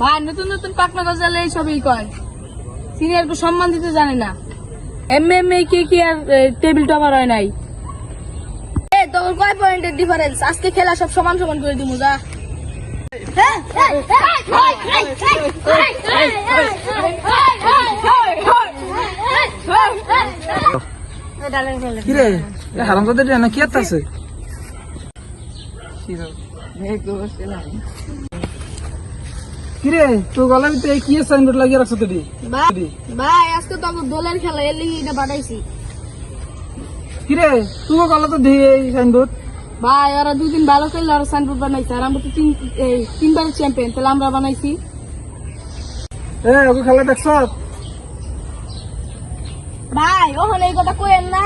ভাই নতুন নতুন পাকনা গজালে এইসবই কয়, সিনিয়রকে সম্মান দিতে জানে না। এমএমএ কি আর টেবিল টপার হয় নাই। তোর কয় পয়েন্টের ডিফারেন্স? আজকে খেলা সব সমান সমান করে দিমু যা। কিরে হারামজাদা না কি আছে? কিরে তোর গলার ভিতরে কি সাইনবোর্ড লাগিয়ে রাখছো তুই? ভাই আজকে তো আমার দলের খেলা, এর লিগে এটা বানাইছি। কিরে তুই গলা তো দিয়ে এই সাইনবোর্ড। ভাই ওরা দুদিন ভালো খেললে ওরা সাইনবোর্ড বানাইছে, আর আমরা তো তিনবার চ্যাম্পিয়ন, তাহলে আমরা বানাইছি। ওকে খেলা দেখছ? ভাই ওখানে এই কথা কইেন না,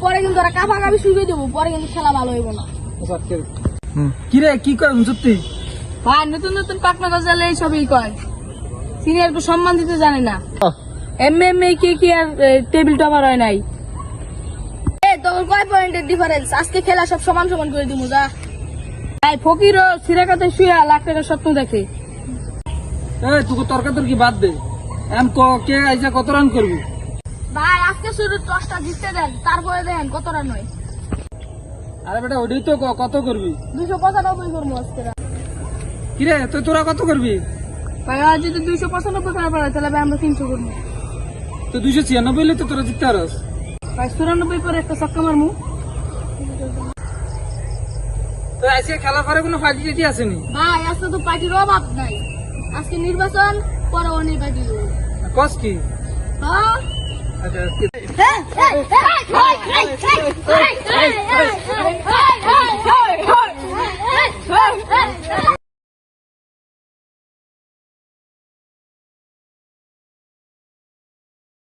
পরে কিন্তু ওরা কাফাকাফি শুরু করে দেবো, পরে কিন্তু খেলা ভালো হইব না। কিরে কি কয় সত্যি? ভাই নতুন নতুন পাকনা গজালে এইসবই কয়, সিনিয়রকে সম্মান দিতে জানে না। এমএমএ কি আর টেবিল টপার হয় নাই। তোর কয় পয়েন্টের ডিফারেন্স? আজকে খেলা সব সমান সমান করে দিমু যা। ভাই ফকিরও সিরাকাতে শুয়ে লাখ টাকার স্বপ্ন দেখে। তুই তর্কাতর্কি বাদ দে, কে আইসা কত রান করবি? ভাই আজকে শুধু 10টা জিততে দেন, তারপরে দেখেন কত রান হয়। আরে বেটা ওটাই তো কত করবি? 295 করবো আজকে। কিরে তোরা কত করবি? ভাই আর যদি 295 করা পারে তাহলে ভাই আমরা 300 করবো। তো 296 হলে তো তোরা জিততে পারস। ভাই 94 পরে একটা ছক্কা মারমু। তো আজকে খেলার পরে কোনো ফাইটি টাইটি আসেনি? ভাই আজকে তো পার্টির অভাব নাই, আজকে নির্বাচন, পরে অনেক পার্টি। কস কি? হ্যাঁ আচ্ছা